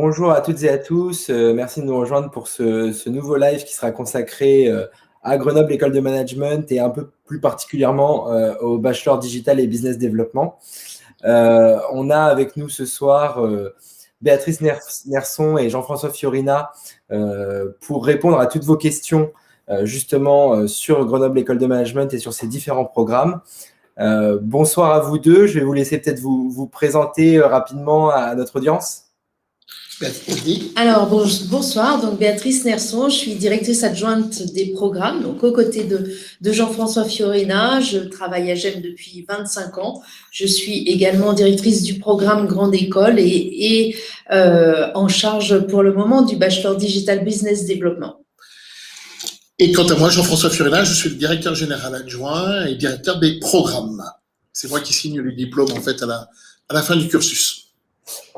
Bonjour à toutes et à tous. Merci de nous rejoindre pour ce nouveau live qui sera consacré à Grenoble École de Management et un peu plus particulièrement au Bachelor Digital et Business Development. On a avec nous ce soir Béatrice Nerson et Jean-François Fiorina pour répondre à toutes vos questions justement sur Grenoble École de Management et sur ses différents programmes. Bonsoir à vous deux. Je vais vous laisser peut-être vous présenter rapidement à notre audience. Alors, bonsoir, donc Béatrice Nerson, je suis directrice adjointe des programmes, donc aux côtés de Jean-François Fiorina. Je travaille à GEM depuis 25 ans. Je suis également directrice du programme Grande École et en charge pour le moment du Bachelor Digital Business Development. Et quant à moi, Jean-François Fiorina, je suis le directeur général adjoint et directeur des programmes. C'est moi qui signe le diplôme en fait à la fin du cursus.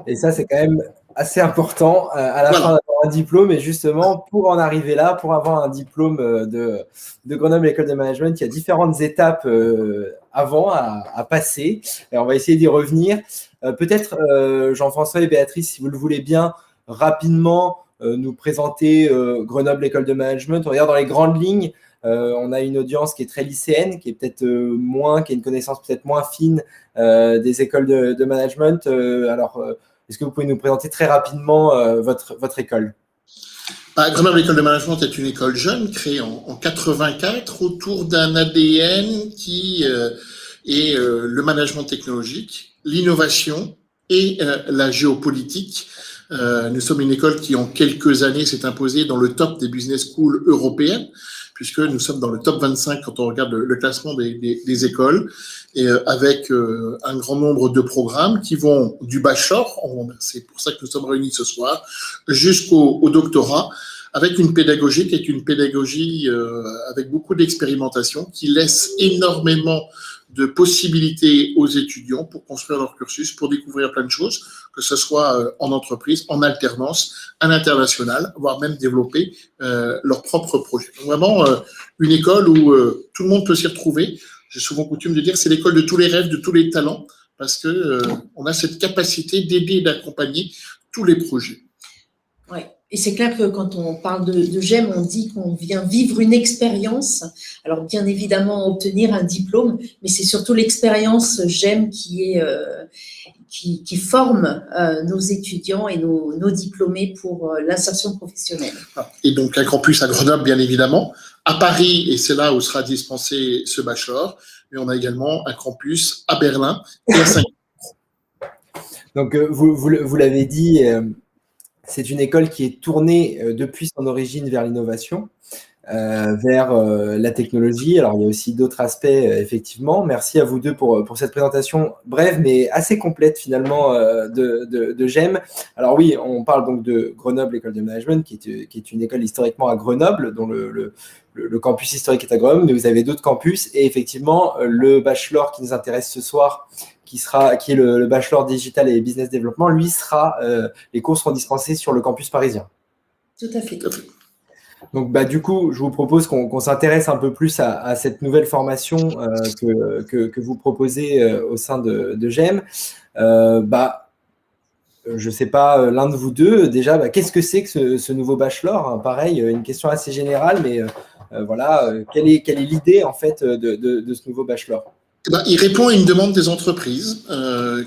Et ça, c'est quand même assez important à la fin d'avoir un diplôme. Et justement, pour en arriver là, pour avoir un diplôme de Grenoble École de Management, il y a différentes étapes avant à passer. Et on va essayer d'y revenir. Peut-être, Jean-François et Béatrice, si vous le voulez bien, rapidement nous présenter Grenoble École de Management. On regarde dans les grandes lignes. On a une audience qui est très lycéenne, qui est peut-être qui a une connaissance peut-être moins fine des écoles de management. Alors, est-ce que vous pouvez nous présenter très rapidement votre école ? Grenoble École de Management est une école jeune, créée en 84, autour d'un ADN qui est le management technologique, l'innovation et la géopolitique. Nous sommes une école qui, en quelques années, s'est imposée dans le top des business schools européennes, puisque nous sommes dans le top 25 quand on regarde le classement des écoles, et avec un grand nombre de programmes qui vont du bachelor, c'est pour ça que nous sommes réunis ce soir, jusqu'au doctorat, avec une pédagogie qui est une pédagogie avec beaucoup d'expérimentation, qui laisse énormément de possibilités aux étudiants pour construire leur cursus, pour découvrir plein de choses, que ce soit en entreprise, en alternance, à l'international, voire même développer leur propre projet. Donc vraiment, une école où tout le monde peut s'y retrouver. J'ai souvent coutume de dire que c'est l'école de tous les rêves, de tous les talents, parce que on a cette capacité d'aider et d'accompagner tous les projets. Oui. Et c'est clair que quand on parle de GEM, on dit qu'on vient vivre une expérience. Alors, bien évidemment, obtenir un diplôme, mais c'est surtout l'expérience GEM qui forme nos étudiants et nos diplômés pour l'insertion professionnelle. Et donc, un campus à Grenoble, bien évidemment. À Paris, et c'est là où sera dispensé ce bachelor, mais on a également un campus à Berlin et à Singapour. Donc, vous l'avez dit, c'est une école qui est tournée depuis son origine vers l'innovation, vers la technologie. Alors, il y a aussi d'autres aspects, effectivement. Merci à vous deux pour cette présentation brève, mais assez complète, finalement, de GEM. Alors oui, on parle donc de Grenoble École de Management, qui est une école historiquement à Grenoble, dont le campus historique est à Grenoble, mais vous avez d'autres campus. Et effectivement, le bachelor qui nous intéresse ce soir, qui est le Bachelor Digital et Business Development, lui les cours seront dispensés sur le campus parisien. Tout à fait. Donc, du coup, je vous propose qu'on s'intéresse un peu plus à cette nouvelle formation que vous proposez au sein de GEM. Je ne sais pas, l'un de vous deux, déjà, qu'est-ce que c'est que ce nouveau bachelor ? Pareil, une question assez générale, mais voilà, quelle est l'idée en fait de ce nouveau bachelor ? Il répond à une demande des entreprises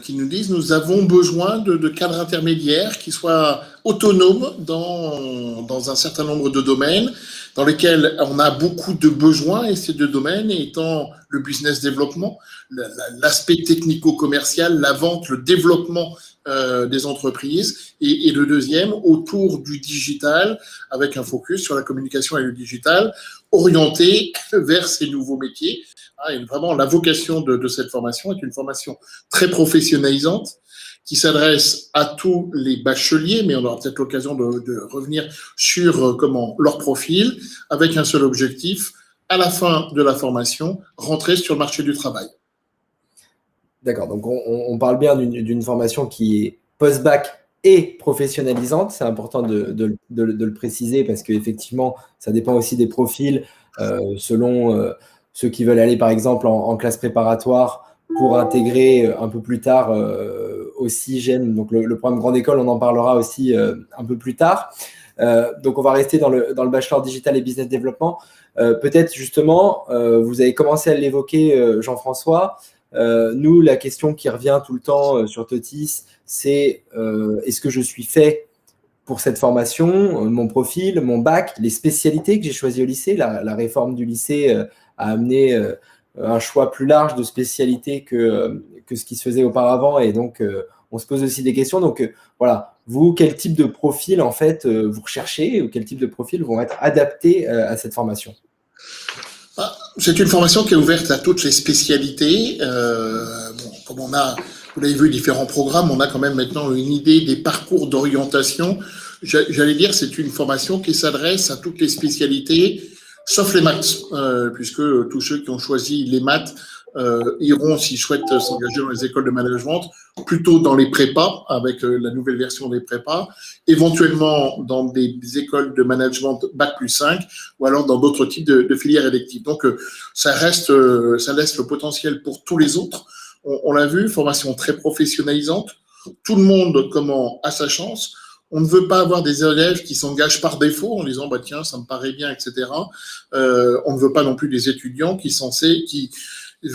qui nous disent nous avons besoin de cadres intermédiaires qui soient autonomes dans un certain nombre de domaines dans lesquels on a beaucoup de besoins, et ces deux domaines étant le business développement, l'aspect technico-commercial, la vente, le développement des entreprises, et le deuxième autour du digital avec un focus sur la communication et le digital orienté vers ces nouveaux métiers. Et vraiment, la vocation de cette formation est une formation très professionnalisante qui s'adresse à tous les bacheliers, mais on aura peut-être l'occasion de revenir sur leur profil, avec un seul objectif, à la fin de la formation, rentrer sur le marché du travail. D'accord, donc on parle bien d'une formation qui est post-bac et professionnalisante. C'est important de le préciser parce qu'effectivement, ça dépend aussi des profils selon ceux qui veulent aller par exemple en classe préparatoire pour intégrer un peu plus tard aussi GEM, donc le programme Grande École, on en parlera aussi un peu plus tard. Donc, on va rester dans le Bachelor Digital et Business Development. Peut-être justement, vous avez commencé à l'évoquer, Jean-François. Nous, la question qui revient tout le temps sur TOTIS, c'est est-ce que je suis fait pour cette formation, mon profil, mon bac, les spécialités que j'ai choisies au lycée. La réforme du lycée a amené un choix plus large de spécialités que ce qui se faisait auparavant. Et donc, on se pose aussi des questions. Donc, voilà, vous, quel type de profil, en fait, vous recherchez ou quel type de profil vont être adaptés à cette formation? C'est une formation qui est ouverte à toutes les spécialités. Comme vous l'avez vu, différents programmes, on a quand même maintenant une idée des parcours d'orientation. J'allais dire, c'est une formation qui s'adresse à toutes les spécialités, sauf les maths, puisque tous ceux qui ont choisi les maths iront, s'ils souhaitent s'engager dans les écoles de management, plutôt dans les prépas, avec la nouvelle version des prépas, éventuellement dans des écoles de management Bac plus 5, ou alors dans d'autres types de filières électives. Donc, ça laisse le potentiel pour tous les autres. On l'a vu, formation très professionnalisante. Tout le monde a sa chance. On ne veut pas avoir des élèves qui s'engagent par défaut en disant tiens, ça me paraît bien, etc. On ne veut pas non plus des étudiants qui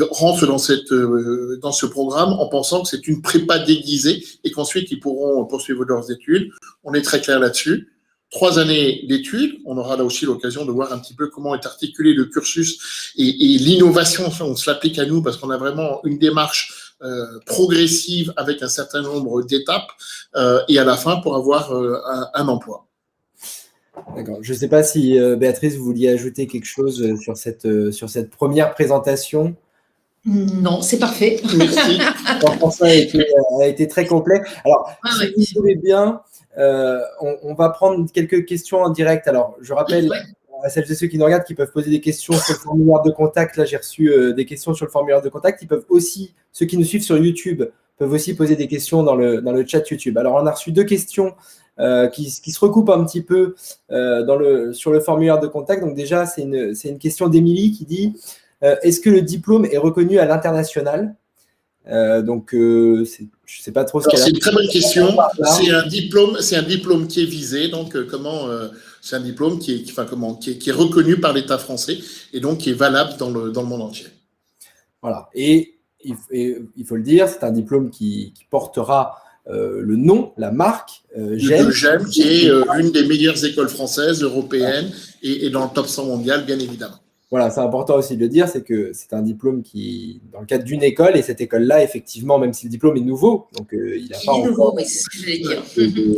rentrent dans ce programme en pensant que c'est une prépa déguisée et qu'ensuite ils pourront poursuivre leurs études. On est très clair là-dessus. 3 années d'études, on aura là aussi l'occasion de voir un petit peu comment est articulé le cursus et l'innovation, on se l'applique à nous parce qu'on a vraiment une démarche progressive avec un certain nombre d'étapes et à la fin pour avoir un emploi. D'accord. Je ne sais pas si Béatrice, vous vouliez ajouter quelque chose sur cette première présentation. Non, c'est parfait. Merci. Jean-François a été très complet. Alors, si vous voulez bien, on va prendre quelques questions en direct. Alors, je rappelle à celles et ceux qui nous regardent qui peuvent poser des questions sur le formulaire de contact. Là, j'ai reçu des questions sur le formulaire de contact. Ils peuvent aussi, ceux qui nous suivent sur YouTube, peuvent aussi poser des questions dans le chat YouTube. Alors, on a reçu 2 questions qui se recoupent un petit peu sur le formulaire de contact. Donc, déjà, c'est une question d'Émilie qui dit est-ce que le diplôme est reconnu à l'international? Je ne sais pas trop ce qu'elle a. C'est une très bonne question. C'est un diplôme qui est visé. Donc, c'est un diplôme qui est reconnu par l'État français et donc qui est valable dans le monde entier. Voilà. Et il faut le dire, c'est un diplôme qui portera le nom, la marque GEM. GEM, qui est une des meilleures écoles françaises, européennes et dans le top 100 mondial, bien évidemment. Voilà, c'est important aussi de le dire, c'est que c'est un diplôme qui, dans le cadre d'une école, et cette école-là, effectivement, même si le diplôme est nouveau, donc il n'a pas encore… nouveau, mais c'est ce que je voulais dire.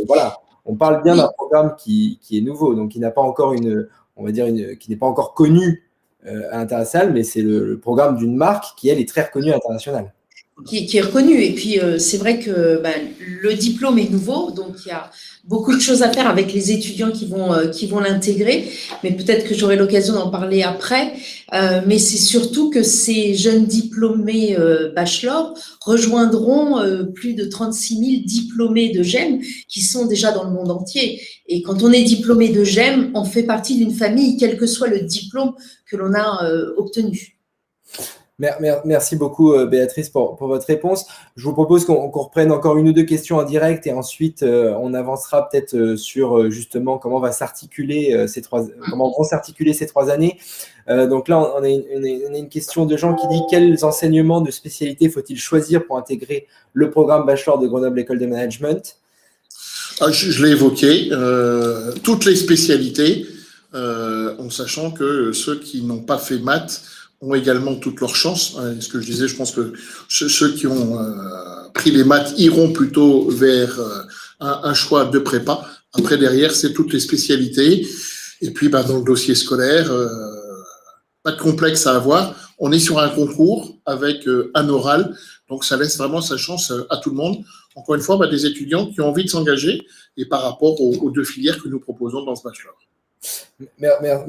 Voilà, on parle bien d'un programme qui est nouveau, donc qui n'a pas encore qui n'est pas encore connu à l'international, mais c'est le programme d'une marque qui, elle, est très reconnue à l'international. Qui est reconnu. Et puis, c'est vrai que le diplôme est nouveau, donc il y a beaucoup de choses à faire avec les étudiants qui vont l'intégrer. Mais peut-être que j'aurai l'occasion d'en parler après. Mais c'est surtout que ces jeunes diplômés bachelor rejoindront plus de 36 000 diplômés de GEM qui sont déjà dans le monde entier. Et quand on est diplômé de GEM, on fait partie d'une famille, quel que soit le diplôme que l'on a obtenu. Merci beaucoup, Béatrice, pour votre réponse. Je vous propose qu'on reprenne encore 1 ou 2 questions en direct et ensuite, on avancera peut-être sur justement comment vont s'articuler ces 3 années. Donc là, on a une question de Jean qui dit « Quels enseignements de spécialité faut-il choisir pour intégrer le programme Bachelor de Grenoble École de Management ?» Je l'ai évoqué, toutes les spécialités, en sachant que ceux qui n'ont pas fait maths ont également toutes leurs chances. Ce que je disais, je pense que ceux qui ont pris les maths iront plutôt vers un choix de prépa. Après, derrière, c'est toutes les spécialités. Et puis, dans le dossier scolaire, pas de complexe à avoir. On est sur un concours avec un oral. Donc, ça laisse vraiment sa chance à tout le monde. Encore une fois, des étudiants qui ont envie de s'engager et par rapport aux 2 filières que nous proposons dans ce bachelor.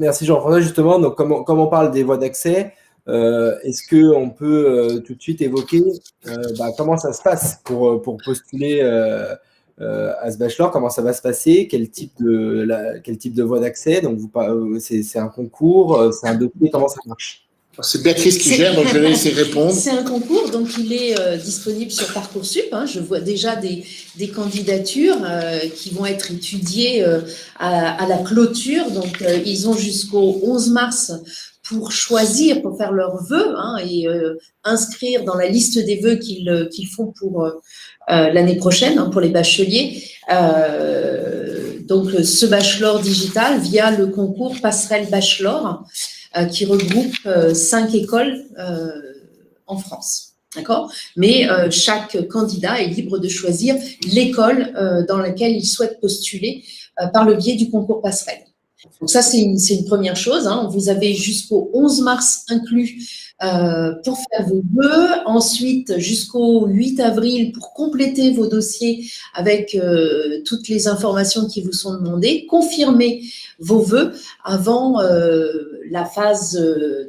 Merci Jean-François. Justement, donc, comme on parle des voies d'accès, est-ce qu'on peut tout de suite évoquer comment ça se passe pour postuler à ce bachelor? Comment ça va se passer? Quel type de voie d'accès? Donc, c'est un concours, c'est un dossier, comment ça marche? C'est Béatrice qui gère, donc je vais laisser répondre. C'est un concours, donc il est disponible sur Parcoursup. Je vois déjà des candidatures qui vont être étudiées à la clôture. Donc, ils ont jusqu'au 11 mars pour choisir, pour faire leurs vœux et inscrire dans la liste des vœux qu'ils font pour l'année prochaine, pour les bacheliers. Donc, ce bachelor digital via le concours Passerelle Bachelor, qui regroupe 5 écoles en France. D'accord ? Mais chaque candidat est libre de choisir l'école dans laquelle il souhaite postuler par le biais du concours Passerelle. Donc ça, c'est une première chose. Vous avez jusqu'au 11 mars inclus pour faire vos vœux. Ensuite, jusqu'au 8 avril pour compléter vos dossiers avec toutes les informations qui vous sont demandées. Confirmer vos vœux avant la phase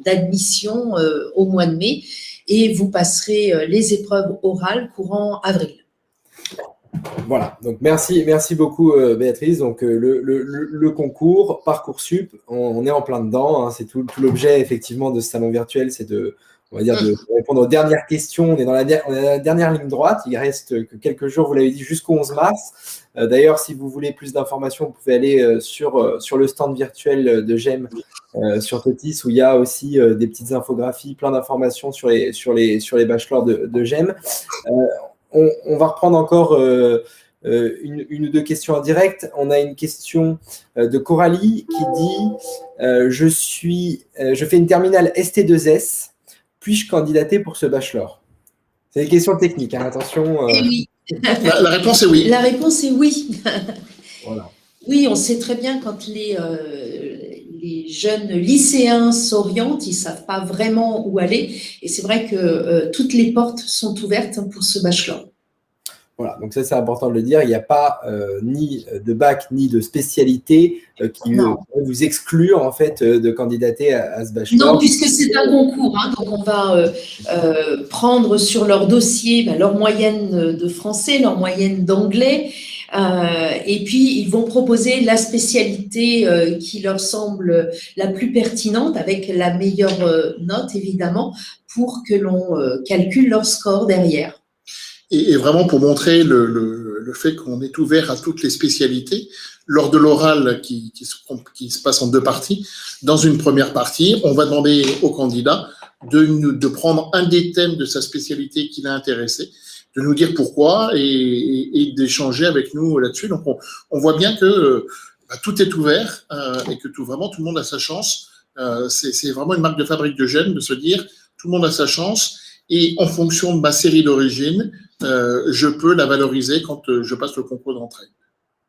d'admission au mois de mai. Et vous passerez les épreuves orales courant avril. Voilà, donc merci beaucoup Béatrice. Donc le concours Parcoursup, on est en plein dedans. C'est tout l'objet effectivement de ce salon virtuel, c'est de répondre aux dernières questions. On est dans la dernière ligne droite. Il reste que quelques jours, vous l'avez dit, jusqu'au 11 mars. D'ailleurs, si vous voulez plus d'informations, vous pouvez aller sur le stand virtuel de GEM sur Totis, où il y a aussi des petites infographies, plein d'informations sur les bachelors de GEM. On va reprendre encore une ou deux questions en direct. On a une question de Coralie qui dit je fais une terminale ST2S, puis-je candidater pour ce bachelor? C'est des questions techniques, attention. Et oui. La réponse est oui. La réponse est oui. Voilà. Oui, on sait très bien quand les jeunes lycéens s'orientent, ils ne savent pas vraiment où aller. Et c'est vrai que toutes les portes sont ouvertes pour ce bachelor. Voilà, donc ça c'est important de le dire. Il n'y a pas ni de bac ni de spécialité qui vous exclure en fait de candidater à ce bachelor. Non, puisque c'est un concours. Donc on va prendre sur leur dossier leur moyenne de français, leur moyenne d'anglais. Et puis, ils vont proposer la spécialité qui leur semble la plus pertinente, avec la meilleure note, évidemment, pour que l'on calcule leur score derrière. Et vraiment pour montrer le fait qu'on est ouvert à toutes les spécialités, lors de l'oral qui se passe en 2 parties, dans une première partie, on va demander au candidat de prendre un des thèmes de sa spécialité qui l'a intéressé, de nous dire pourquoi et d'échanger avec nous là-dessus. Donc, on voit bien que tout est ouvert et que vraiment tout le monde a sa chance. C'est vraiment une marque de fabrique de GEM de se dire tout le monde a sa chance et en fonction de ma série d'origine, je peux la valoriser quand je passe le concours d'entrée.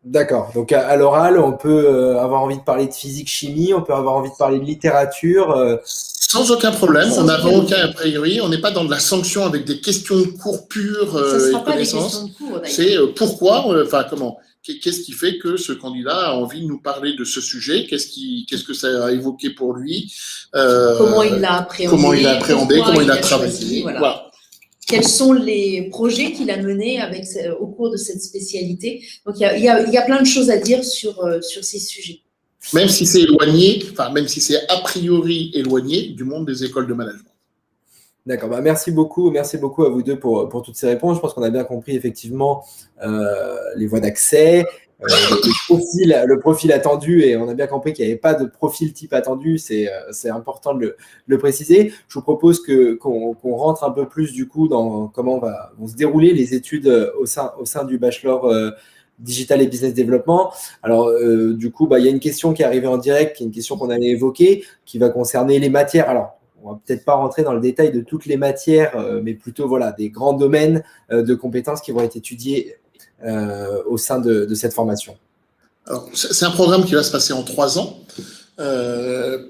D'accord. Donc, à l'oral, on peut avoir envie de parler de physique, chimie, on peut avoir envie de parler de littérature. Sans aucun problème. On n'a aucun a priori. On n'est pas dans de la sanction avec des questions de cours pures et connaissances. C'est pourquoi, comment, qu'est-ce qui fait que ce candidat a envie de nous parler de ce sujet? Qu'est-ce que ça a évoqué pour lui? Comment il l'a appréhendé? Comment il a travaillé? Voilà. Quels sont les projets qu'il a menés au cours de cette spécialité? Donc, il y a plein de choses à dire sur ces sujets. Même si c'est éloigné, même si c'est a priori éloigné du monde des écoles de management. D'accord, merci beaucoup à vous deux pour toutes ces réponses. Je pense qu'on a bien compris effectivement les voies d'accès, le profil attendu, et on a bien compris qu'il n'y avait pas de profil type attendu, c'est important de le préciser. Je vous propose qu'on rentre un peu plus du coup dans comment vont se dérouler les études au sein du bachelor Digital et Business Development. Alors, du coup, il y a une question qui est arrivée en direct, qui est une question qu'on allait évoquer, qui va concerner les matières. Alors, on ne va peut-être pas rentrer dans le détail de toutes les matières, mais plutôt des grands domaines de compétences qui vont être étudiés au sein de cette formation. Alors, c'est un programme qui va se passer en 3 ans.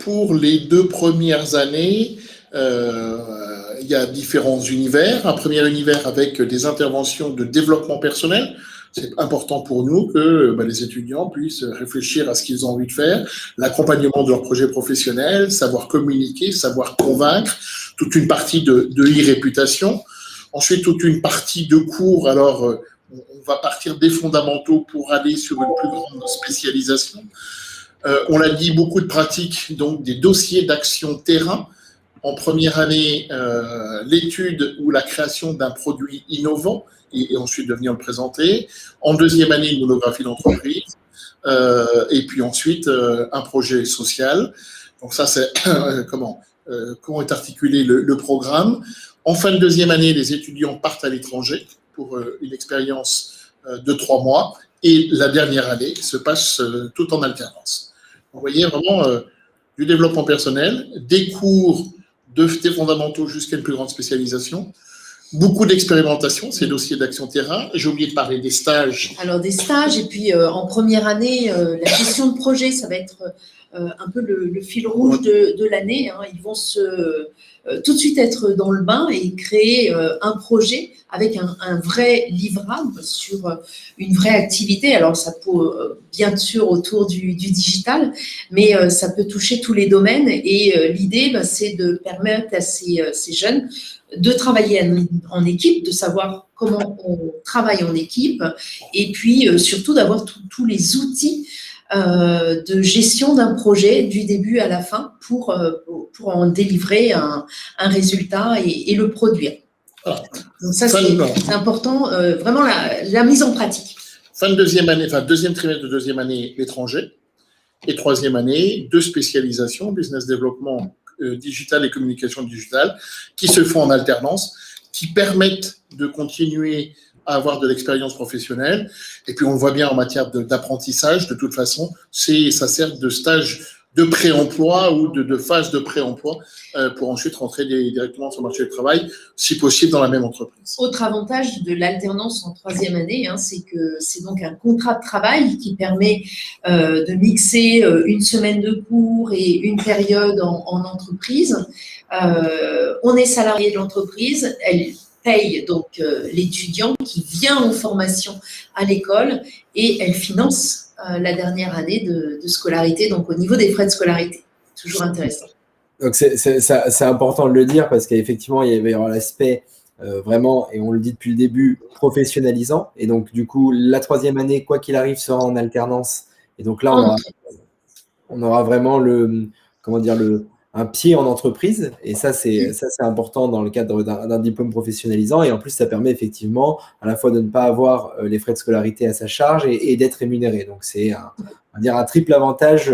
Pour les 2 premières années, il y a différents univers. Un premier univers avec des interventions de développement personnel. C'est important pour nous que les étudiants puissent réfléchir à ce qu'ils ont envie de faire, l'accompagnement de leur projet professionnel, savoir communiquer, savoir convaincre, toute une partie de e-réputation. Ensuite, toute une partie de cours. Alors, on va partir des fondamentaux pour aller sur une plus grande spécialisation. On l'a dit, beaucoup de pratiques, donc des dossiers d'action terrain En première année, l'étude ou la création d'un produit innovant et ensuite de venir le présenter. En deuxième année, une monographie d'entreprise. Et puis ensuite, un projet social. Donc ça, c'est comment est articulé le programme. En fin de deuxième année, les étudiants partent à l'étranger pour une expérience de 3 mois. Et la dernière année se passe tout en alternance. Vous voyez vraiment du développement personnel, des cours des fondamentaux jusqu'à une plus grande spécialisation, beaucoup d'expérimentation, ces dossiers d'action terrain. J'ai oublié de parler des stages. Alors des stages, et puis en première année, la gestion de projet, ça va être un peu le fil rouge de l'année. Hein. Ils vont tout de suite être dans le bain et créer un projet avec un vrai livrable sur une vraie activité. Alors ça peut bien sûr autour du digital, mais ça peut toucher tous les domaines. Et l'idée, c'est de permettre à ces jeunes de travailler en équipe, de savoir comment on travaille en équipe, et puis surtout d'avoir tous les outils de gestion d'un projet du début à la fin pour en délivrer un résultat et le produire. Ah, donc ça, c'est important, vraiment la mise en pratique. Fin de deuxième année, deuxième trimestre de deuxième année, l'étranger. Et troisième année, 2 spécialisations, business développement digital et communication digitale, qui se font en alternance, qui permettent de continuer à avoir de l'expérience professionnelle. Et puis, on le voit bien en matière d'apprentissage, de toute façon, ça sert de stage de pré-emploi ou de phase de pré-emploi pour ensuite rentrer directement sur le marché du travail, si possible dans la même entreprise. Autre avantage de l'alternance en troisième année, c'est que c'est donc un contrat de travail qui permet de mixer une semaine de cours et une période en entreprise. On est salarié de l'entreprise, elle paye donc l'étudiant qui vient en formation à l'école et elle finance la dernière année de scolarité, donc au niveau des frais de scolarité. Toujours intéressant. Donc c'est important de le dire parce qu'effectivement, il va y avoir l'aspect vraiment, et on le dit depuis le début, professionnalisant. Et donc, du coup, la troisième année, quoi qu'il arrive, sera en alternance. Et donc là, on aura vraiment un pied en entreprise, et ça c'est important dans le cadre d'un diplôme professionnalisant, et en plus ça permet effectivement à la fois de ne pas avoir les frais de scolarité à sa charge et d'être rémunéré. Donc c'est un triple avantage,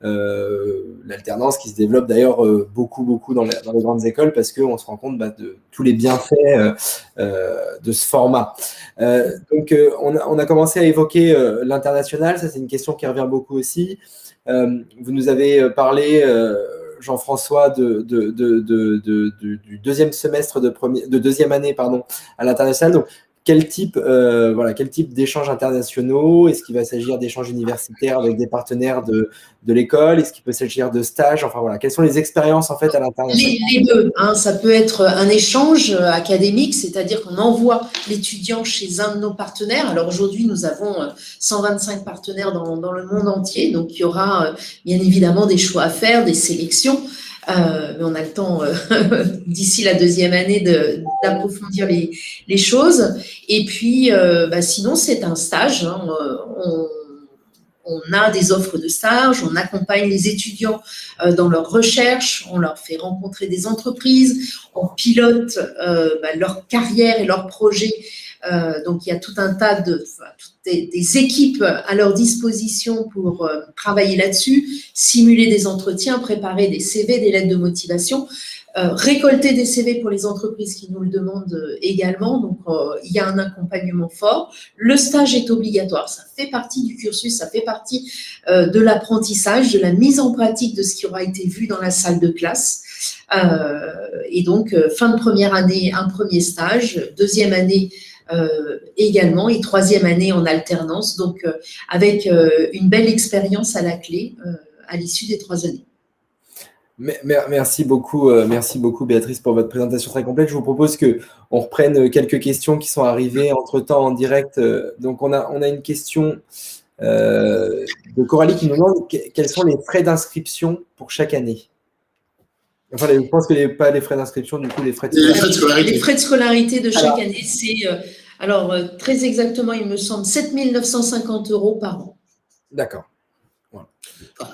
l'alternance qui se développe d'ailleurs beaucoup dans les grandes écoles, parce qu'on se rend compte de tous les bienfaits de ce format. Donc on a commencé à évoquer l'international, ça c'est une question qui revient beaucoup aussi. Vous nous avez parlé Jean-François du deuxième semestre de deuxième année à l'international. Donc quel type d'échanges internationaux? Est-ce qu'il va s'agir d'échanges universitaires avec des partenaires de l'école? Est-ce qu'il peut s'agir de stages? Enfin voilà, quelles sont les expériences en fait à l'international? Les deux. Ça peut être un échange académique, c'est-à-dire qu'on envoie l'étudiant chez un de nos partenaires. Alors aujourd'hui, nous avons 125 partenaires dans le monde entier, donc il y aura bien évidemment des choix à faire, des sélections. Mais on a le temps d'ici la deuxième année d'approfondir les choses. Et puis, sinon, c'est un stage. On a des offres de stage, on accompagne les étudiants dans leur recherche, on leur fait rencontrer des entreprises, on pilote leur carrière et leurs projets. Donc, il y a tout un tas des équipes à leur disposition pour travailler là-dessus, simuler des entretiens, préparer des CV, des lettres de motivation, récolter des CV pour les entreprises qui nous le demandent également. Donc, il y a un accompagnement fort. Le stage est obligatoire. Ça fait partie du cursus, ça fait partie de l'apprentissage, de la mise en pratique de ce qui aura été vu dans la salle de classe. Et donc, fin de première année, un premier stage, deuxième année, également, et troisième année en alternance, donc avec une belle expérience à la clé à l'issue des 3 années. Merci beaucoup Béatrice pour votre présentation très complète. Je vous propose qu'on reprenne quelques questions qui sont arrivées entre-temps en direct. Donc on a une question de Coralie qui nous demande quels sont les frais d'inscription pour chaque année. Enfin, je pense que pas les frais d'inscription, du coup, les frais de scolarité. Les frais de scolarité de chaque année, c'est, très exactement, il me semble, 7 950 € par an. D'accord. Voilà.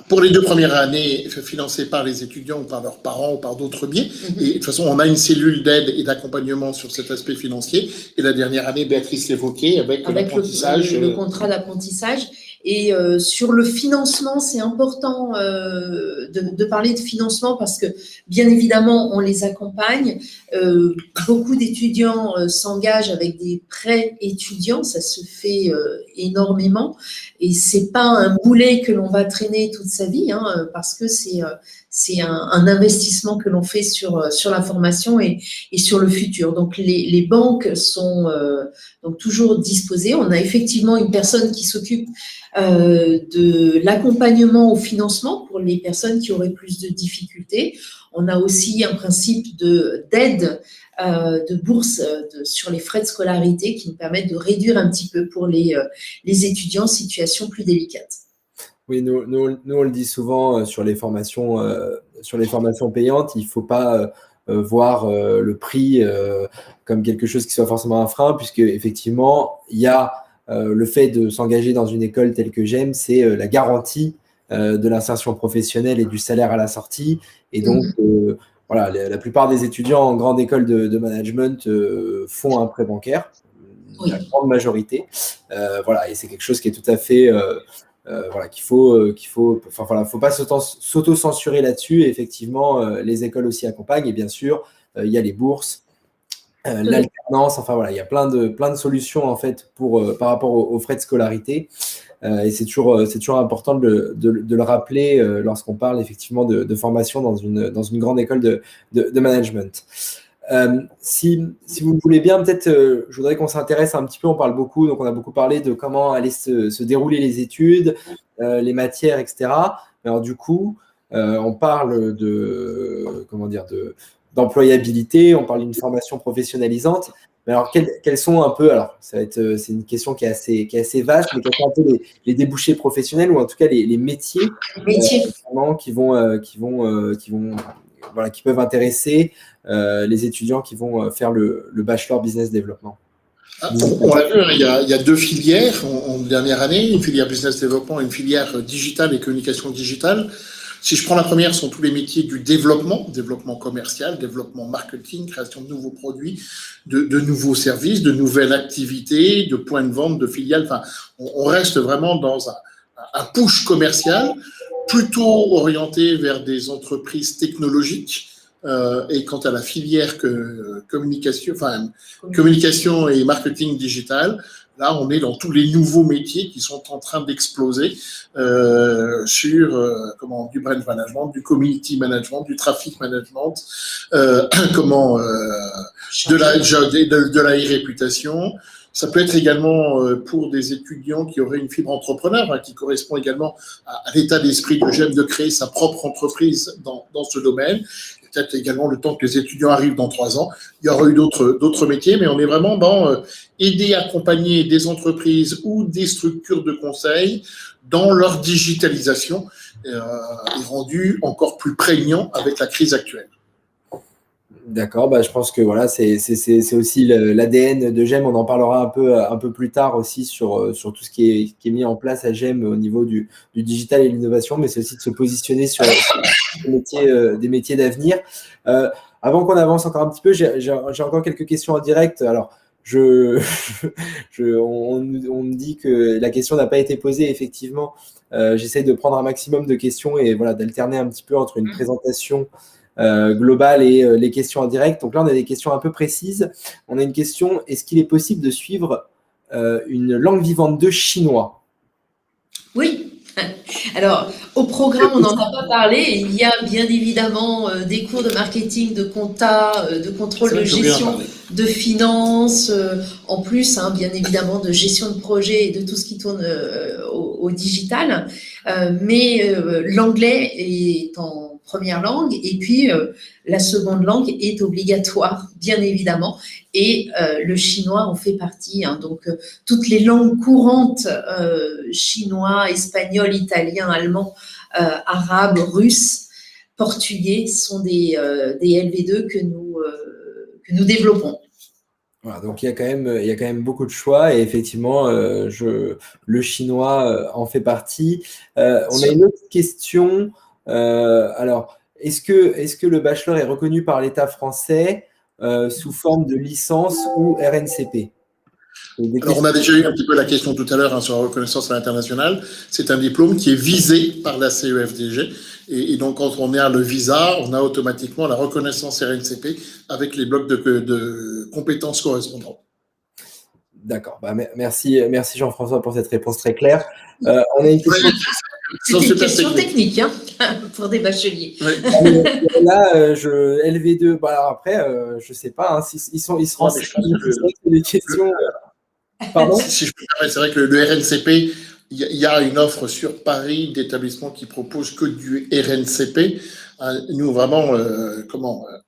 Pour les 2 premières années, financées par les étudiants ou par leurs parents ou par d'autres biais. Et de toute façon, on a une cellule d'aide et d'accompagnement sur cet aspect financier. Et la dernière année, Béatrice l'évoquait avec l'apprentissage. Le contrat d'apprentissage. Et sur le financement, c'est important de parler de financement parce que, bien évidemment, on les accompagne. Beaucoup d'étudiants s'engagent avec des prêts étudiants, ça se fait énormément. Et c'est pas un boulet que l'on va traîner toute sa vie, hein, parce que c'est un investissement que l'on fait sur la formation et sur le futur. Donc, les banques sont donc toujours disposées. On a effectivement une personne qui s'occupe de l'accompagnement au financement pour les personnes qui auraient plus de difficultés. On a aussi un principe d'aide, de bourse sur les frais de scolarité qui nous permettent de réduire un petit peu pour les étudiants en situation plus délicate. Oui, nous, on le dit souvent sur les formations payantes, il ne faut pas voir le prix comme quelque chose qui soit forcément un frein, puisque effectivement, il y a le fait de s'engager dans une école telle que j'aime, c'est la garantie de l'insertion professionnelle et du salaire à la sortie. Et donc, voilà, la plupart des étudiants en grande école de management font un prêt bancaire, la grande majorité. Voilà, et c'est quelque chose qui est tout à fait... voilà, faut pas s'auto-censurer là-dessus. Et effectivement, les écoles aussi accompagnent. Et bien sûr, il y a les bourses, l'alternance. Enfin voilà, il y a plein de solutions en fait par rapport aux frais de scolarité. Et c'est toujours important de le rappeler lorsqu'on parle effectivement de formation dans une grande école de management. Si vous le voulez bien, peut-être, je voudrais qu'on s'intéresse un petit peu, on parle beaucoup, donc on a beaucoup parlé de comment allaient se dérouler les études, les matières, etc. Alors du coup, on parle d'employabilité, on parle d'une formation professionnalisante. Mais alors, quels sont un peu, alors c'est une question qui est assez vaste, mais quels sont un peu les débouchés professionnels ou en tout cas les métiers qui peuvent intéresser les étudiants qui vont faire le Bachelor Business Development. On l'a vu, il y a 2 filières en dernière année, une filière Business Development et une filière Digital et Communication Digitale. Si je prends la première, ce sont tous les métiers du développement commercial, développement marketing, création de nouveaux produits, de nouveaux services, de nouvelles activités, de points de vente, de filiales. Enfin, on reste vraiment dans un push commercial, plutôt orienté vers des entreprises technologiques. Et quant à la filière communication et marketing digital, là, on est dans tous les nouveaux métiers qui sont en train d'exploser sur du brand management, du community management, du traffic management, de la e-réputation. Ça peut être également pour des étudiants qui auraient une fibre entrepreneur, qui correspond également à l'état d'esprit de j'aime de créer sa propre entreprise dans ce domaine. Peut-être également le temps que les étudiants arrivent dans 3 ans. Il y aura eu d'autres métiers, mais on est vraiment dans aider, accompagner des entreprises ou des structures de conseil dans leur digitalisation et rendue encore plus prégnant avec la crise actuelle. D'accord, je pense que voilà, c'est aussi l'ADN de GEM. On en parlera un peu plus tard aussi sur tout ce qui est mis en place à GEM au niveau du digital et l'innovation, mais c'est aussi de se positionner sur des métiers d'avenir. Avant qu'on avance encore un petit peu, j'ai encore quelques questions en direct. Alors, on me dit que la question n'a pas été posée, effectivement. J'essaie de prendre un maximum de questions et voilà, d'alterner un petit peu entre une présentation globale et les questions en direct. Donc là, on a des questions un peu précises. On a une question, est-ce qu'il est possible de suivre une langue vivante 2 chinois? Oui. Alors, au programme, on n'en a pas parlé. Il y a bien évidemment des cours de marketing, de compta, de contrôle de gestion, de finance, en plus, bien évidemment, de gestion de projet et de tout ce qui tourne au digital. Mais l'anglais est en première langue et puis la seconde langue est obligatoire, bien évidemment. Et le chinois en fait partie. Donc, toutes les langues courantes, chinois, espagnol, italien, allemand, arabe, russe, portugais, sont des LV2 que nous développons. Voilà, donc il y a quand même beaucoup de choix et effectivement, le chinois en fait partie. On a une autre question. Alors, est-ce que le bachelor est reconnu par l'État français sous forme de licence ou RNCP? Alors, on a déjà eu un petit peu la question tout à l'heure sur la reconnaissance à l'international. C'est un diplôme qui est visé par la CEFDG. Et donc, quand on a le visa, on a automatiquement la reconnaissance RNCP avec les blocs de compétences correspondants. D'accord. Bah, merci Jean-François pour cette réponse très claire. On a une question. C'est une question technique hein, pour des bacheliers. Oui. Là, LV2, bah, après, je ne sais pas, hein, ils se renseignent. C'est des questions. Pardon ? Si je peux me permettre, c'est vrai que le RNCP, il y a une offre sur Paris d'établissements qui proposent que du RNCP. Nous, vraiment,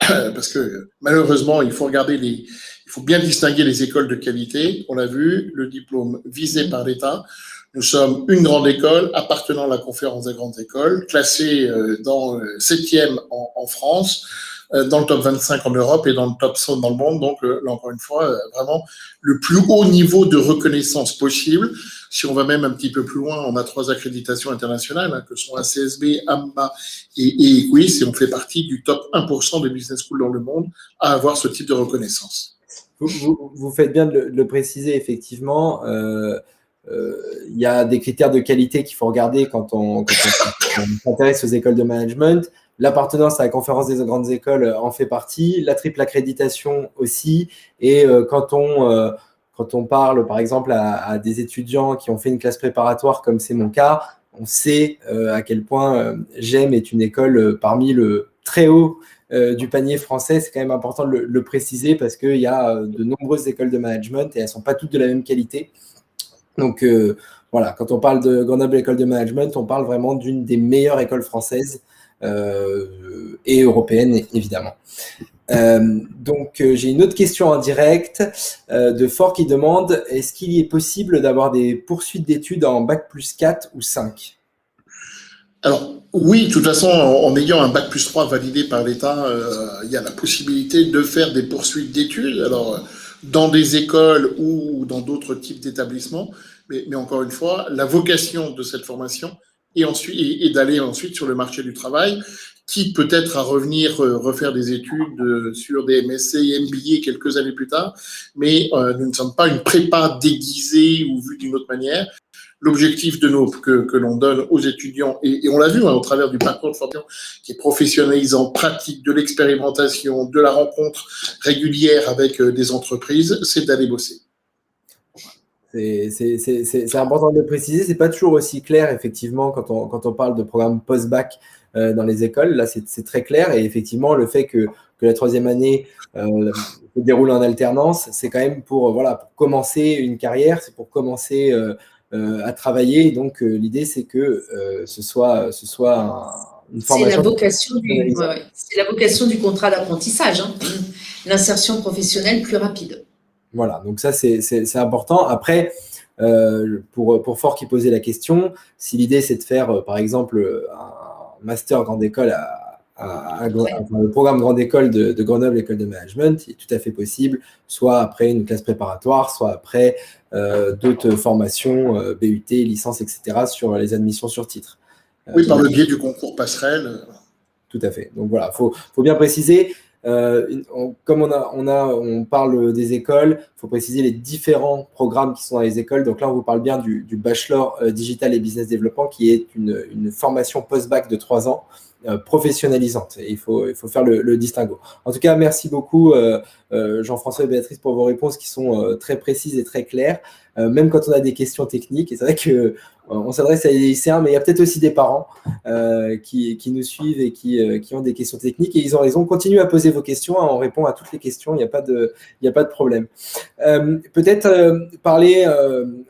parce que malheureusement, il faut bien distinguer les écoles de qualité. On l'a vu, le diplôme visé par l'État. Nous sommes une grande école appartenant à la conférence des grandes écoles, classée dans 7e en France, dans le top 25 en Europe et dans le top 100 dans le monde. Donc, là, encore une fois, vraiment le plus haut niveau de reconnaissance possible. Si on va même un petit peu plus loin, on a 3 accréditations internationales, que sont ACSB, AMMA et EQUIS, et on fait partie du top 1% des business schools dans le monde à avoir ce type de reconnaissance. Vous faites bien de le préciser, effectivement. Il y a des critères de qualité qu'il faut regarder quand on s'intéresse aux écoles de management. L'appartenance à la conférence des grandes écoles en fait partie, la triple accréditation aussi. Et quand on parle, par exemple, à des étudiants qui ont fait une classe préparatoire, comme c'est mon cas, on sait à quel point GEM est une école parmi le très haut du panier français. C'est quand même important de le préciser parce qu'il y a de nombreuses écoles de management et elles ne sont pas toutes de la même qualité. Donc voilà, quand on parle de Grenoble École de Management, on parle vraiment d'une des meilleures écoles françaises et européennes, évidemment. Donc j'ai une autre question en direct de Fort qui demande: est-ce qu'il est possible d'avoir des poursuites d'études en Bac+4 ou 5? Alors, oui, de toute façon, en ayant un Bac+3 validé par l'État, il y a la possibilité de faire des poursuites d'études. Alors, dans des écoles ou dans d'autres types d'établissements. Mais encore une fois, la vocation de cette formation est d'aller ensuite sur le marché du travail, quitte peut-être à revenir refaire des études sur des MSc et MBA quelques années plus tard, mais nous ne sommes pas une prépa déguisée ou vue d'une autre manière. L'objectif que l'on donne aux étudiants, et on l'a vu au travers du parcours de formation qui est professionnalisant, pratique, de l'expérimentation, de la rencontre régulière avec des entreprises, c'est d'aller bosser. C'est important de le préciser. C'est pas toujours aussi clair, effectivement, quand on parle de programme post-bac dans les écoles. Là, c'est très clair. Et effectivement, le fait que la troisième année se déroule en alternance, c'est quand même pour commencer une carrière, c'est pour commencer à travailler. Donc, l'idée, c'est que ce soit une formation. C'est la vocation du contrat d'apprentissage, hein. L'insertion professionnelle plus rapide. Voilà, donc ça, c'est important. Après, pour Fort qui posait la question, si l'idée, c'est de faire, par exemple, un master grande école le programme grande école de Grenoble École de Management, il est tout à fait possible, soit après une classe préparatoire, soit après d'autres formations, BUT, licence, etc., sur les admissions sur titre. Oui, par le biais du concours passerelle. Tout à fait. Donc voilà, faut bien préciser. Comme on parle des écoles, il faut préciser les différents programmes qui sont dans les écoles. Donc là, on vous parle bien du Bachelor Digital et Business Development, qui est une formation post-bac de 3 ans professionnalisante. Et il faut faire le distinguo. En tout cas, merci beaucoup Jean-François et Béatrice pour vos réponses qui sont très précises et très claires, même quand on a des questions techniques. Et c'est vrai que on s'adresse à des lycéens, mais il y a peut-être aussi des parents qui nous suivent et qui ont des questions techniques. Et ils ont raison. Continuez à poser vos questions. On répond à toutes les questions. Il n'y a pas de problème. Peut-être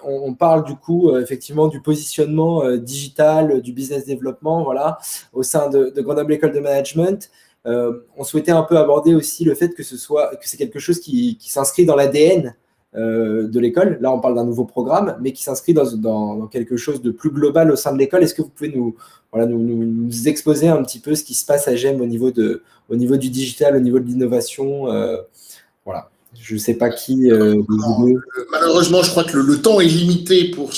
on parle du coup effectivement du positionnement digital, du business développement, voilà, au sein de Grenoble École de Management. On souhaitait un peu aborder aussi le fait que c'est quelque chose qui s'inscrit dans l'ADN de l'école. Là, on parle d'un nouveau programme, mais qui s'inscrit dans quelque chose de plus global au sein de l'école. Est-ce que vous pouvez nous exposer un petit peu ce qui se passe à GEM au niveau du digital, au niveau de l'innovation, voilà. Je ne sais pas qui de vous deux. Malheureusement, je crois que le temps est limité pour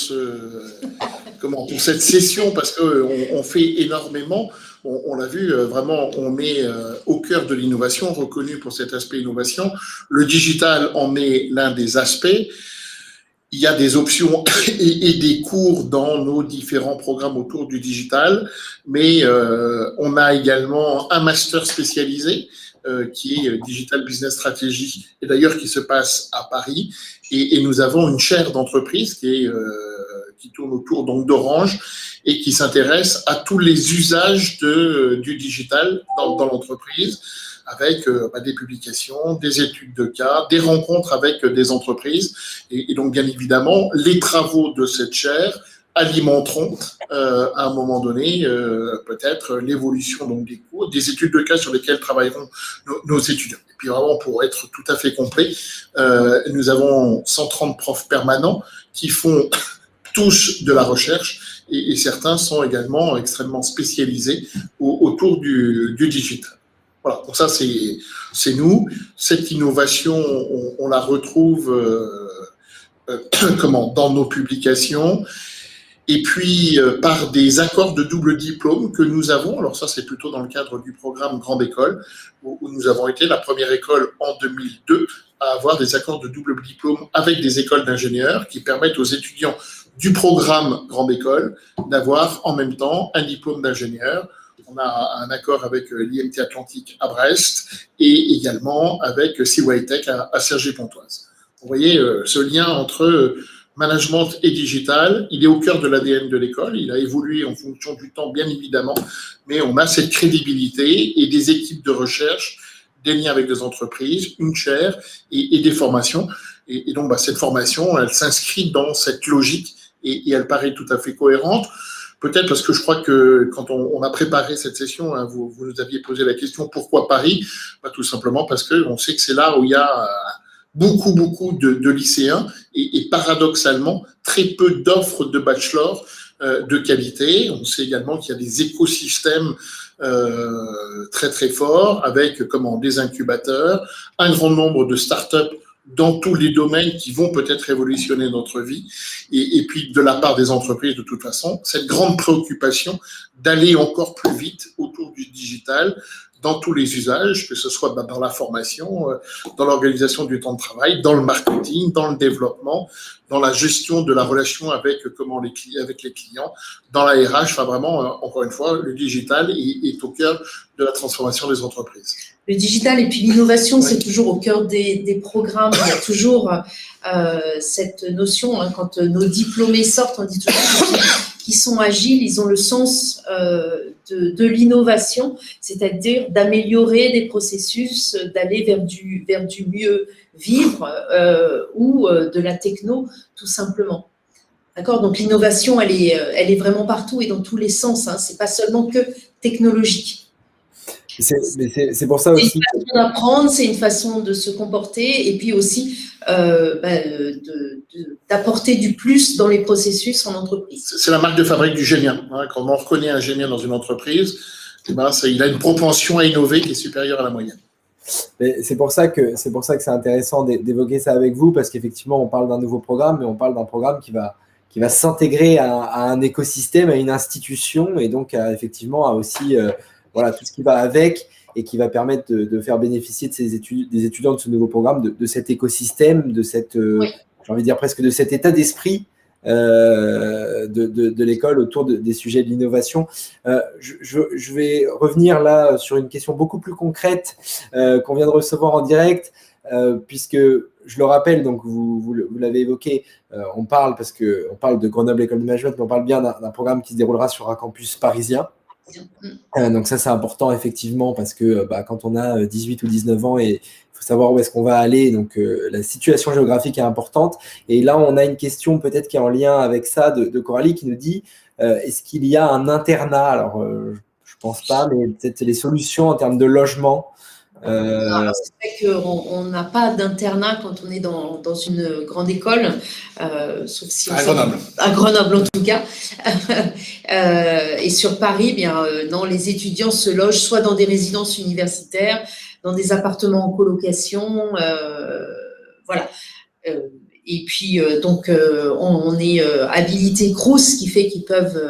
pour cette session parce qu'on fait énormément. On l'a vu, vraiment, on est au cœur de l'innovation, reconnu pour cet aspect innovation. Le digital en est l'un des aspects. Il y a des options et des cours dans nos différents programmes autour du digital, mais on a également un master spécialisé qui est Digital Business Strategy, et d'ailleurs qui se passe à Paris. Et nous avons une chaire d'entreprise qui tourne autour donc d'Orange et qui s'intéresse à tous les usages du digital dans l'entreprise, avec des publications, des études de cas, des rencontres avec des entreprises. Et donc, bien évidemment, les travaux de cette chaire alimenteront à un moment donné peut-être l'évolution donc des cours, des études de cas sur lesquelles travailleront nos étudiants. Et puis vraiment, pour être tout à fait complet, nous avons 130 profs permanents qui font tous de la recherche et certains sont également extrêmement spécialisés autour du digital. Voilà, donc ça c'est nous. Cette innovation, on la retrouve dans nos publications. Et puis, par des accords de double diplôme que nous avons, alors ça c'est plutôt dans le cadre du programme Grande École, où nous avons été la première école en 2002 à avoir des accords de double diplôme avec des écoles d'ingénieurs qui permettent aux étudiants du programme Grande École d'avoir en même temps un diplôme d'ingénieur. On a un accord avec l'IMT Atlantique à Brest et également avec CYTech à Cergy-Pontoise. Vous voyez ce lien entre management et digital, il est au cœur de l'ADN de l'école, il a évolué en fonction du temps bien évidemment, mais on a cette crédibilité et des équipes de recherche, des liens avec des entreprises, une chaire et des formations. Et donc cette formation, elle s'inscrit dans cette logique et elle paraît tout à fait cohérente. Peut-être parce que je crois que quand on a préparé cette session, hein, vous nous aviez posé la question pourquoi Paris ? Tout simplement parce qu'on sait que c'est là où il y a beaucoup de lycéens et paradoxalement très peu d'offres de bachelor de qualité. On sait également qu'il y a des écosystèmes très forts avec des incubateurs, un grand nombre de startups dans tous les domaines qui vont peut-être révolutionner notre vie et puis de la part des entreprises de toute façon, cette grande préoccupation d'aller encore plus vite autour du digital dans tous les usages, que ce soit dans la formation, dans l'organisation du temps de travail, dans le marketing, dans le développement, dans la gestion de la relation avec les clients, dans la RH. Enfin, vraiment, encore une fois, le digital est au cœur de la transformation des entreprises. Le digital et puis l'innovation, c'est toujours au cœur des programmes. Il y a toujours cette notion, hein, quand nos diplômés sortent, on dit toujours qu'ils sont agiles, ils ont le sens de l'innovation, c'est-à-dire d'améliorer des processus, d'aller vers du mieux vivre ou de la techno, tout simplement. D'accord ? Donc l'innovation, elle est vraiment partout et dans tous les sens. Hein. C'est pas seulement que technologique. C'est pour ça aussi. C'est une façon d'apprendre, c'est une façon de se comporter et puis aussi d'apporter du plus dans les processus en entreprise. C'est la marque de fabrique du gémien. Hein. Quand on reconnaît un gémien dans une entreprise, il a une propension à innover qui est supérieure à la moyenne. C'est pour ça que c'est intéressant d'évoquer ça avec vous, parce qu'effectivement, on parle d'un nouveau programme, mais on parle d'un programme qui va s'intégrer à un écosystème, à une institution, et donc effectivement à aussi tout ce qui va avec et qui va permettre de faire bénéficier des étudiants de ce nouveau programme, de cet écosystème, de cette, j'ai envie de dire presque de cet état d'esprit de l'école autour des sujets de l'innovation. Je vais revenir là sur une question beaucoup plus concrète qu'on vient de recevoir en direct, puisque je le rappelle, donc vous l'avez évoqué, on parle de Grenoble École de Management, mais on parle bien d'un programme qui se déroulera sur un campus parisien. Donc ça c'est important effectivement, parce que quand on a 18 ou 19 ans, et il faut savoir où est-ce qu'on va aller, donc la situation géographique est importante. Et là on a une question peut-être qui est en lien avec ça de Coralie, qui nous dit est-ce qu'il y a un internat? Alors je pense pas, mais peut-être les solutions en termes de logement. Alors, c'est vrai qu'on n'a pas d'internat quand on est dans une grande école, sauf si à Grenoble en tout cas. Et sur Paris, non, les étudiants se logent soit dans des résidences universitaires, dans des appartements en colocation, voilà. Et puis, donc, on est habilité Crous, ce qui fait qu'ils peuvent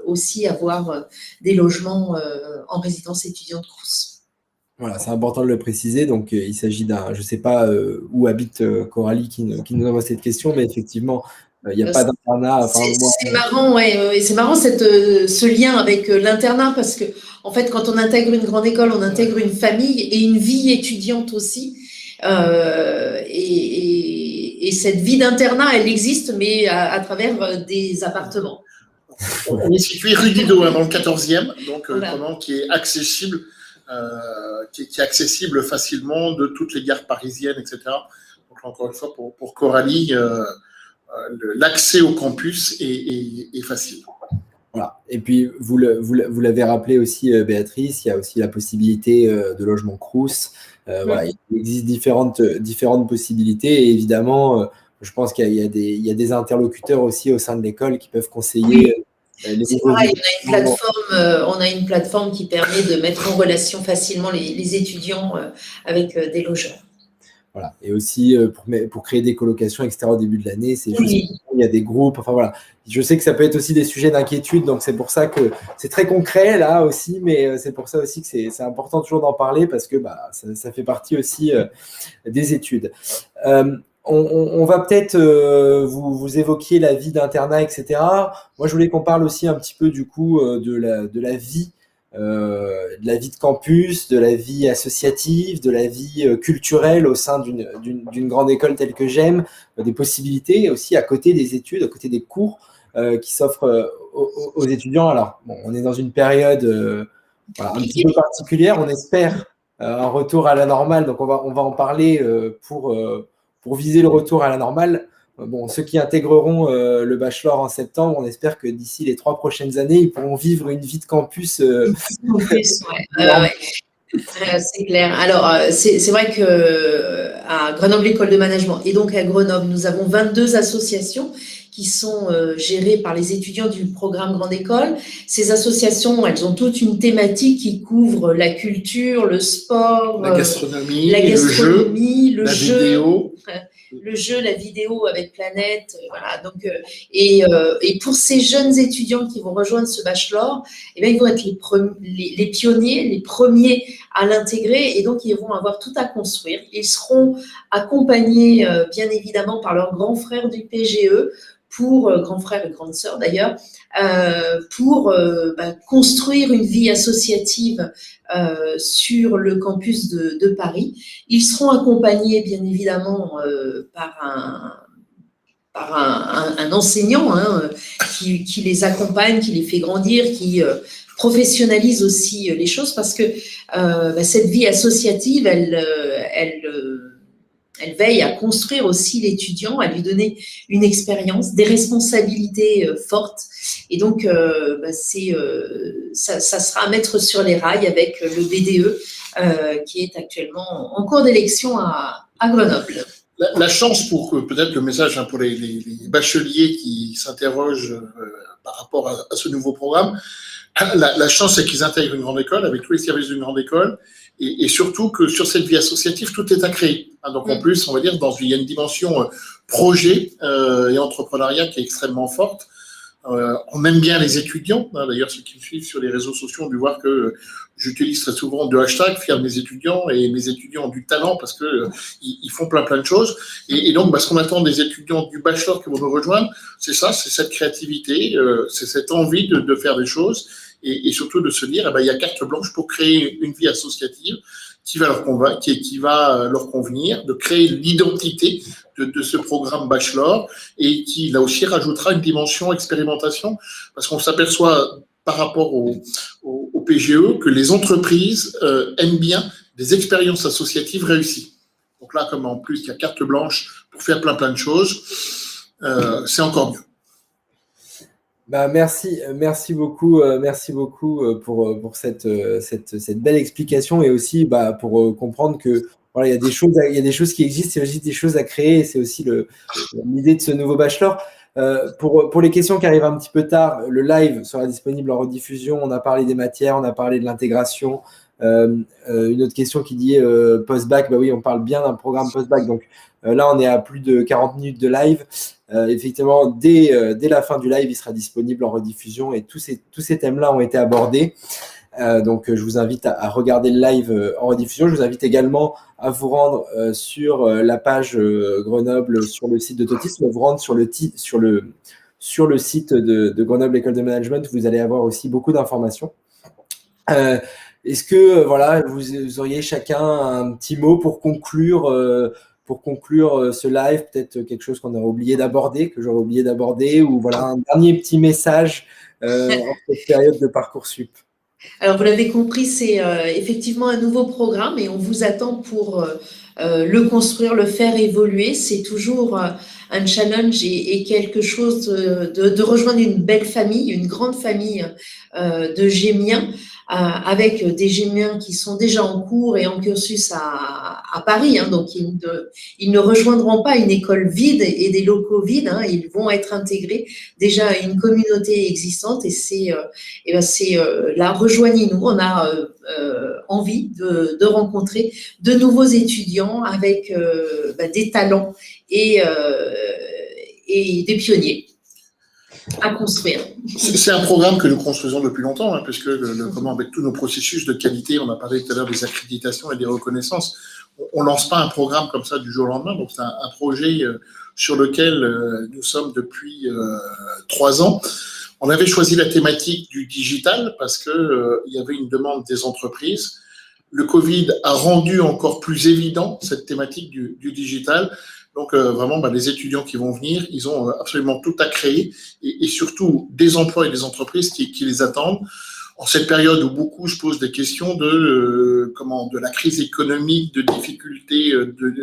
aussi avoir des logements en résidence étudiante Crous. Voilà, c'est important de le préciser. Donc, il s'agit d'un, je ne sais pas où habite Coralie qui nous envoie cette question, mais effectivement, il n'y a pas d'internat. Enfin, c'est marrant, ouais, c'est marrant ce lien avec l'internat parce que, en fait, quand on intègre une grande école, on intègre une famille et une vie étudiante aussi. Et cette vie d'internat, elle existe, mais à travers des appartements. On est situé rue Didot, dans le 14e, donc voilà. Qui est accessible. Qui est accessible facilement de toutes les gares parisiennes, etc. Donc, encore une fois, pour Coralie, l'accès au campus est facile. Voilà. Et puis, vous l'avez rappelé aussi, Béatrice, il y a aussi la possibilité de logement Crous. Voilà, il existe différentes possibilités. Et évidemment, je pense qu'il y a des interlocuteurs aussi au sein de l'école qui peuvent conseiller. C'est pareil, on a une plateforme qui permet de mettre en relation facilement les étudiants avec des logeurs. Voilà. Et aussi pour créer des colocations, etc. au début de l'année, il y a des groupes. Enfin voilà. Je sais que ça peut être aussi des sujets d'inquiétude, donc c'est pour ça que c'est très concret là aussi, mais c'est pour ça aussi que c'est important toujours d'en parler parce que ça fait partie aussi des études. On va peut-être vous évoquiez la vie d'internat, etc. Moi, je voulais qu'on parle aussi un petit peu du coup de la vie de campus, de la vie associative, de la vie culturelle au sein d'une grande école telle que j'aime, des possibilités aussi à côté des études, à côté des cours qui s'offrent aux étudiants. Alors, bon, on est dans une période un petit peu particulière. On espère un retour à la normale, donc on va en parler pour viser le retour à la normale. Bon, ceux qui intégreront le bachelor en septembre, on espère que d'ici les 3 prochaines années, ils pourront vivre une vie de campus. C'est clair. Alors, c'est vrai qu'à Grenoble École de Management et donc à Grenoble, nous avons 22 associations qui sont gérées par les étudiants du programme Grande École. Ces associations, elles ont toute une thématique qui couvre la culture, le sport, la gastronomie, le jeu, la vidéo. Le jeu, la vidéo avec Planète, voilà. Donc, et pour ces jeunes étudiants qui vont rejoindre ce bachelor, ils vont être les pionniers, les premiers à l'intégrer, et donc ils vont avoir tout à construire. Ils seront accompagnés, bien évidemment, par leurs grands frères du PGE, grands frères et grandes sœurs d'ailleurs, pour construire une vie associative sur le campus de Paris. Ils seront accompagnés bien évidemment par un enseignant qui les accompagne, qui les fait grandir, qui professionnalise aussi les choses parce que cette vie associative, elle veille à construire aussi l'étudiant, à lui donner une expérience, des responsabilités fortes. Et donc, ça sera à mettre sur les rails avec le BDE qui est actuellement en cours d'élection à Grenoble. La chance pour peut-être le message pour les bacheliers qui s'interrogent par rapport à ce nouveau programme, la chance c'est qu'ils intègrent une grande école avec tous les services d'une grande école. Et surtout que sur cette vie associative, tout est à créer. Donc en plus, on va dire, il y a une dimension projet et entrepreneuriat qui est extrêmement forte. On aime bien les étudiants. D'ailleurs, ceux qui me suivent sur les réseaux sociaux ont dû voir que j'utilise très souvent deux hashtags, fier de mes étudiants, et mes étudiants ont du talent parce que ils font plein de choses. Et donc, ce qu'on attend des étudiants du bachelor qui vont nous rejoindre, c'est ça, c'est cette créativité, c'est cette envie de faire des choses. Et surtout de se dire, il y a carte blanche pour créer une vie associative qui va leur convenir, de créer l'identité de ce programme bachelor et qui, là aussi, rajoutera une dimension expérimentation parce qu'on s'aperçoit par rapport au PGE que les entreprises aiment bien des expériences associatives réussies. Donc là, comme en plus, il y a carte blanche pour faire plein de choses, c'est encore mieux. Merci beaucoup pour cette belle explication et aussi pour comprendre que voilà, il y a des choses qui existent, il y a aussi des choses à créer, et c'est aussi l'idée de ce nouveau bachelor. Pour les questions qui arrivent un petit peu tard, le live sera disponible en rediffusion. On a parlé des matières, on a parlé de l'intégration, Une autre question qui dit post-bac, bah oui, on parle bien d'un programme post-bac. Donc là, on est à plus de 40 minutes de live. Effectivement, dès la fin du live, il sera disponible en rediffusion et tous ces thèmes-là ont été abordés. Donc, je vous invite à regarder le live en rediffusion. Je vous invite également à vous rendre sur la page Grenoble sur le site de Totis, vous rendre sur le site de Grenoble École de Management. Vous allez avoir aussi beaucoup d'informations. Est-ce que voilà, vous auriez chacun un petit mot pour conclure ce live, peut-être quelque chose qu'on aurait oublié d'aborder, que j'aurais oublié d'aborder, ou voilà un dernier petit message en cette période de Parcoursup? Alors, vous l'avez compris, c'est effectivement un nouveau programme et on vous attend pour le construire, le faire évoluer. C'est toujours un challenge et quelque chose de rejoindre une belle famille, une grande famille de Gémiens, avec des Gémiens qui sont déjà en cours et en cursus à Paris. Hein, donc, ils ne rejoindront pas une école vide et des locaux vides. Hein, ils vont être intégrés déjà à une communauté existante et là, rejoignez-nous. On a envie de rencontrer de nouveaux étudiants avec des talents et des pionniers à construire. C'est un programme que nous construisons depuis longtemps, hein, puisque avec tous nos processus de qualité, on a parlé tout à l'heure des accréditations et des reconnaissances, on ne lance pas un programme comme ça du jour au lendemain. Donc, c'est un projet sur lequel nous sommes depuis 3 ans. On avait choisi la thématique du digital parce que il y avait une demande des entreprises. Le Covid a rendu encore plus évident cette thématique du digital. Donc, vraiment, les étudiants qui vont venir, ils ont absolument tout à créer et surtout des emplois et des entreprises qui les attendent. En cette période où beaucoup se posent des questions de la crise économique, de difficultés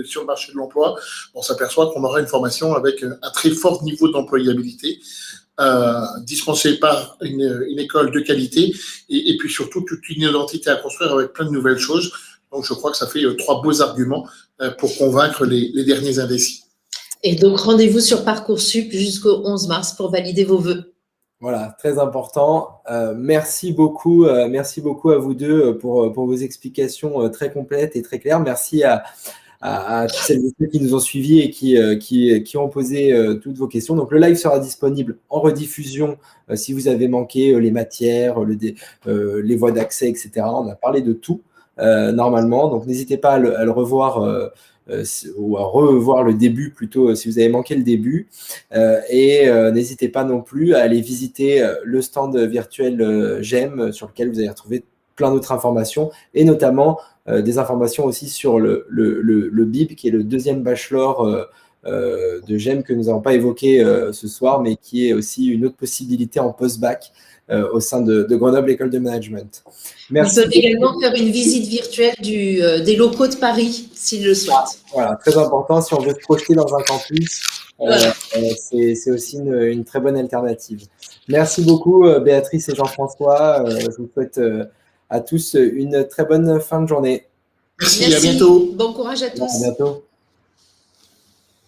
sur le marché de l'emploi, on s'aperçoit qu'on aura une formation avec un très fort niveau d'employabilité, dispensée par une école de qualité et puis surtout toute une identité à construire avec plein de nouvelles choses. Donc, je crois que ça fait 3 beaux arguments pour convaincre les derniers indécis. Et donc, rendez-vous sur Parcoursup jusqu'au 11 mars pour valider vos vœux. Voilà, très important. Merci beaucoup à vous deux pour vos explications très complètes et très claires. Merci à toutes celles et ceux qui nous ont suivis et qui ont posé toutes vos questions. Donc, le live sera disponible en rediffusion si vous avez manqué les matières, les voies d'accès, etc. On a parlé de tout normalement. Donc, n'hésitez pas à le revoir ou à revoir le début plutôt si vous avez manqué le début. Et n'hésitez pas non plus à aller visiter le stand virtuel GEM sur lequel vous allez retrouver plein d'autres informations et notamment des informations aussi sur le BIB qui est le 2e bachelor de GEM que nous n'avons pas évoqué ce soir, mais qui est aussi une autre possibilité en post-bac au sein de Grenoble École de Management. Merci. Ils peuvent également faire une visite virtuelle des locaux de Paris, s'ils le souhaitent. Voilà, très important. Si on veut se projeter dans un campus, c'est aussi une très bonne alternative. Merci beaucoup, Béatrice et Jean-François. Je vous souhaite à tous une très bonne fin de journée. Merci. À bientôt. Bon courage à tous. À bientôt.